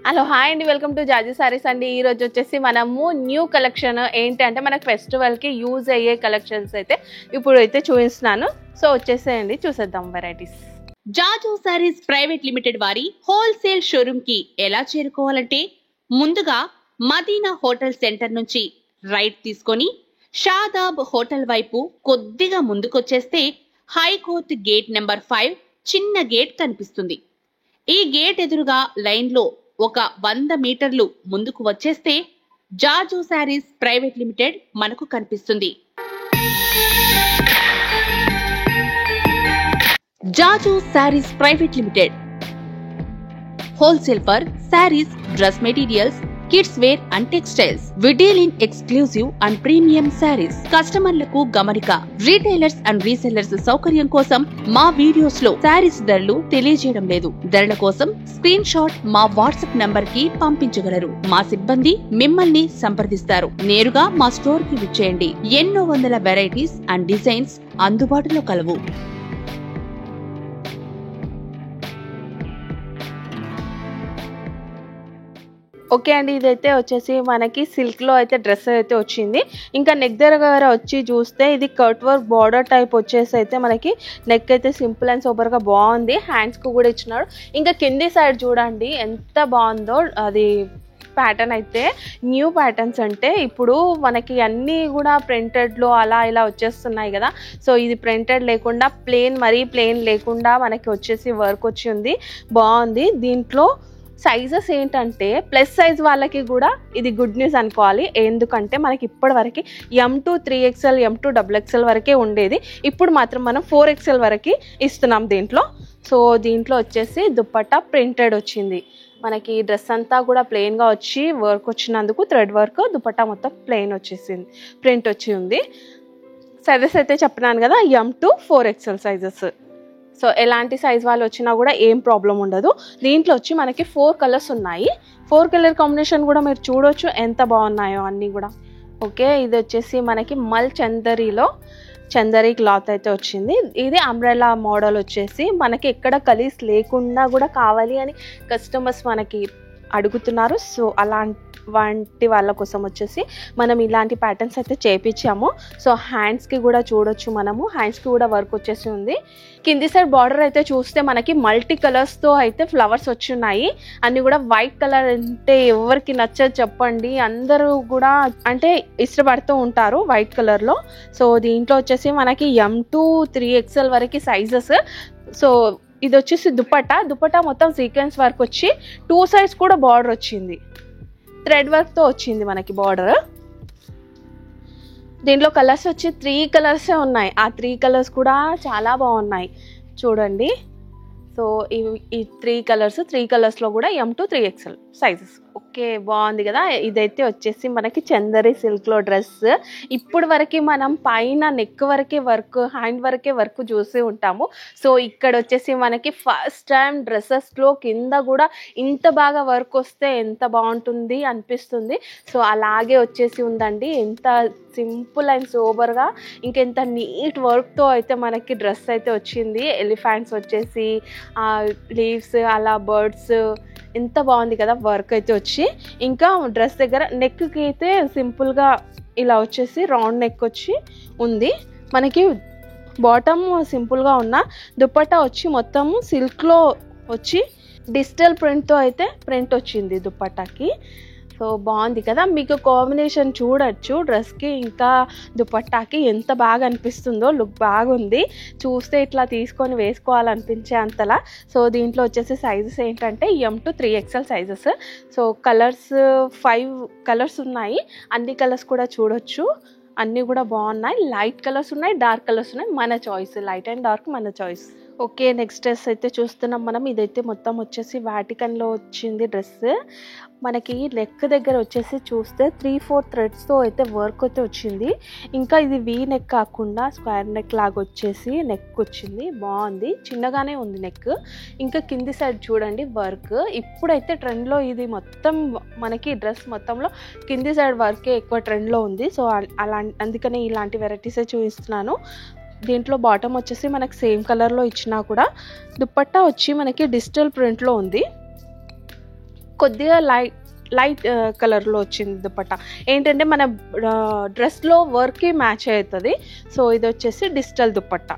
Hello hi అండి, welcome to జాజీ saris అండి. ఈ రోజు వచ్చేసి మనము న్యూ కలెక్షన్ ఏంటంటే మనకు ఫెస్టివల్కి యూజ్ అయ్యే కలెక్షన్స్ అయితే ఇప్పుడు అయితే చూపిస్తున్నాను. సో వచ్చేసేయండి, చూసేద్దాం వెరైటీస్. జాజు సారీస్ ప్రైవేట్ లిమిటెడ్ వారి హోల్సేల్ షోరూమ్ కి ఎలా చేరుకోవాలంటే ముందుగా మదీనా హోటల్ సెంటర్ నుంచి రైట్ తీసుకొని షాదాబ్ హోటల్ వైపు కొద్దిగా ముందుకొచ్చేస్తే హైకోర్ట్ గేట్ నెంబర్ 5 చిన్న గేట్ కనిపిస్తుంది. ఈ గేట్ ఎదురుగా లైన్ లో ఒక 100 మీటర్లు ముందుకు వచ్చేస్తే జాజు సారీస్ ప్రైవేట్ లిమిటెడ్ మనకు కనిపిస్తుంది. Jaju saris private limited wholesale for saris, dress materials, kids wear and textiles. We deal in exclusive and premium saris. కస్టమర్లకు గమనిక, రీటైలర్స్ అండ్ రీసెల్లర్స్ సౌకర్యం కోసం మా వీడియోస్ లో సారీస్ ధరలు తెలియజేయడం లేదు. ధరల కోసం స్క్రీన్ షాట్ మా వాట్సాప్ నంబర్ కి పంపించగలరు. మా సిబ్బంది మిమ్మల్ని సంప్రదిస్తారు. నేరుగా మా స్టోర్ కి విచ్చేయండి. ఎన్నో వందల వెరైటీస్ అండ్ డిజైన్స్ అందుబాటులో కలవు. ఓకే అండి, ఇదైతే వచ్చేసి మనకి సిల్క్లో అయితే డ్రెస్ అయితే వచ్చింది. ఇంకా నెక్ దగ్గర వచ్చి చూస్తే ఇది కట్ వర్క్ బార్డర్ టైప్ వచ్చేసి అయితే మనకి నెక్ అయితే సింపుల్ అండ్ సూపర్గా బాగుంది. హ్యాండ్స్కి కూడా ఇచ్చినాడు. ఇంకా కింది సైడ్ చూడండి ఎంత బాగుందో. అది ప్యాటర్న్ అయితే న్యూ ప్యాటర్న్స్ అంటే ఇప్పుడు మనకి అన్నీ కూడా ప్రింటెడ్లో అలా ఇలా వచ్చేస్తున్నాయి కదా. సో ఇది ప్రింటెడ్ లేకుండా మరీ ప్లెయిన్ లేకుండా మనకి వచ్చేసి వర్క్ వచ్చి ఉంది, బాగుంది. దీంట్లో సైజెస్ ఏంటంటే ప్లస్ సైజ్ వాళ్ళకి కూడా ఇది గుడ్ న్యూస్ అనుకోవాలి. ఎందుకంటే మనకి ఇప్పటి వరకు M2 3XL M2 XXL వరకే ఉండేది. ఇప్పుడు మాత్రం మనం 4XL వరకు ఇస్తున్నాం దీంట్లో. సో దీంట్లో వచ్చేసి దుపట్టా ప్రింటెడ్ వచ్చింది. మనకి డ్రెస్ అంతా కూడా ప్లెయిన్గా వచ్చి వర్క్ వచ్చినందుకు థ్రెడ్ వర్క్, దుపట్టా మొత్తం ప్లెయిన్ వచ్చేసింది, ప్రింట్ వచ్చి ఉంది. సైజెస్ అయితే చెప్పినాను కదా, M2 4XL సైజెస్. సో ఎలాంటి సైజ్ వాళ్ళు వచ్చినా కూడా ఏం ప్రాబ్లం ఉండదు. దీంట్లో వచ్చి మనకి 4 కలర్స్ ఉన్నాయి. 4 కలర్ కాంబినేషన్ కూడా మీరు చూడొచ్చు ఎంత బాగున్నాయో అన్నీ కూడా. ఓకే, ఇది వచ్చేసి మనకి మల్ చందరీ క్లాత్ అయితే వచ్చింది. ఇది అంబ్రెల్లా మోడల్ వచ్చేసి మనకి ఎక్కడ కలీస్ లేకుండా కూడా కావాలి అని కస్టమర్స్ మనకి అడుగుతున్నారు. సో అలాంటి వాళ్ళ కోసం వచ్చేసి మనం ఇలాంటి ప్యాటర్న్స్ అయితే చేపించాము. సో హ్యాండ్స్కి కూడా చూడొచ్చు, మనము హ్యాండ్స్కి కూడా వర్క్ వచ్చేసి ఉంది. కింది సైడ్ బార్డర్ అయితే చూస్తే మనకి మల్టీ కలర్స్తో అయితే ఫ్లవర్స్ వచ్చి ఉన్నాయి. అన్నీ కూడా వైట్ కలర్ అంటే ఎవరికి నచ్చదు చెప్పండి, అందరూ కూడా అంటే ఇష్టపడుతూ ఉంటారు వైట్ కలర్లో. సో దీంట్లో వచ్చేసి మనకి M2 3XL వరకు సైజెస్. సో ఇది వచ్చేసి దుపట్టా మొత్తం సీక్వెన్స్ వర్క్ వచ్చి 2 సైడ్స్ కూడా బార్డర్ వచ్చింది, థ్రెడ్ వర్క్తో వచ్చింది మనకి బార్డర్. దీంట్లో కలర్స్ వచ్చి 3 కలర్సే ఉన్నాయి. ఆ 3 కలర్స్ కూడా చాలా బాగున్నాయి చూడండి. సో ఈ 3 కలర్స్లో కూడా M2 3XL సైజెస్. ఓకే, బాగుంది కదా. ఇదైతే వచ్చేసి మనకి చందరి సిల్క్లో డ్రెస్. ఇప్పుడు వరకు మనం పైన నెక్ వరకే వర్క్, హ్యాండ్ వరకే వర్క్ చూసి ఉంటాము. సో ఇక్కడ వచ్చేసి మనకి ఫస్ట్ టైం డ్రెస్సెస్లో కింద కూడా ఇంత బాగా వర్క్ వస్తే ఎంత బాగుంటుంది అనిపిస్తుంది. సో అలాగే వచ్చేసి ఉందండి, ఎంత సింపుల్ అండ్ సోబర్గా ఇంకెంత నీట్ వర్క్తో అయితే మనకి డ్రెస్ అయితే వచ్చింది. ఎలిఫెంట్స్ వచ్చేసి లీవ్స్ అలా బర్డ్స్ ఎంత బాగుంది కదా వర్క్ అయితే వచ్చి. ఇంకా డ్రెస్ దగ్గర నెక్కి అయితే సింపుల్గా ఇలా వచ్చేసి రౌండ్ నెక్ వచ్చి ఉంది. మనకి బాటమ్ సింపుల్గా ఉన్న దుపట్టా వచ్చి మొత్తము సిల్క్లో వచ్చి డిజిటల్ ప్రింట్తో అయితే ప్రింట్ వచ్చింది దుపట్టాకి. సో బాగుంది కదా. మీకు కాంబినేషన్ చూడొచ్చు డ్రెస్కి ఇంకా దుపట్టాకి ఎంత బాగా అనిపిస్తుందో. లుక్ బాగుంది, చూస్తే ఇట్లా తీసుకొని వేసుకోవాలనిపించే అంతలా. సో దీంట్లో వచ్చేసి సైజెస్ ఏంటంటే M2 3XL sizes. So colours 5 colours ఉన్నాయి. అన్ని కలర్స్ కూడా చూడొచ్చు, అన్నీ కూడా బాగున్నాయి. లైట్ కలర్స్ ఉన్నాయి, డార్క్ కలర్స్ ఉన్నాయి. మన చాయిస్, లైట్ అండ్ డార్క్ మన చాయిస్. ఓకే, నెక్స్ట్ డ్రెస్ అయితే చూస్తున్నాం మనం. ఇదైతే మొత్తం వచ్చేసి వాటికన్లో వచ్చింది డ్రెస్. మనకి నెక్ దగ్గర వచ్చేసి చూస్తే 3-4 థ్రెడ్స్తో అయితే వర్క్ అయితే వచ్చింది. ఇంకా ఇది వీ నెక్ కాకుండా స్క్వేర్ నెక్ లాగా వచ్చేసి నెక్ వచ్చింది, బాగుంది. చిన్నగానే ఉంది నెక్. ఇంకా కింది సైడ్ చూడండి వర్క్. ఇప్పుడైతే ట్రెండ్లో ఇది మొత్తం మనకి డ్రెస్ మొత్తంలో కింది సైడ్ వర్కే ఎక్కువ ట్రెండ్లో ఉంది. సో అందుకనే ఇలాంటి వెరైటీసే చూపిస్తున్నాను. దీంట్లో బాటమ్ వచ్చేసి మనకి సేమ్ కలర్లో ఇచ్చినా కూడా దుపట్టా వచ్చి మనకి డిజిటల్ ప్రింట్లో ఉంది. కొద్దిగా లైట్ కలర్లో వచ్చింది దుపట్టా. ఏంటంటే మన డ్రెస్లో వర్క్కి మ్యాచ్ అవుతుంది. సో ఇది వచ్చేసి డిజిటల్ దుపట్టా.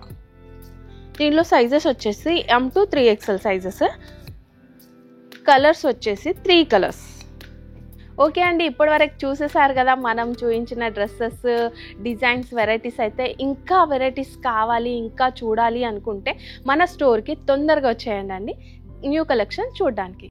దీనిలో సైజెస్ వచ్చేసి M to 3XL sizes. Colours వచ్చేసి 3 కలర్స్. ఓకే అండి, ఇప్పటివరకు చూసేసారు కదా మనం చూపించిన డ్రెస్సెస్, డిజైన్స్, వెరైటీస్. అయితే ఇంకా వెరైటీస్ కావాలి, ఇంకా చూడాలి అనుకుంటే మన స్టోర్కి తొందరగా వచ్చేయండి అండి న్యూ కలెక్షన్ చూడడానికి.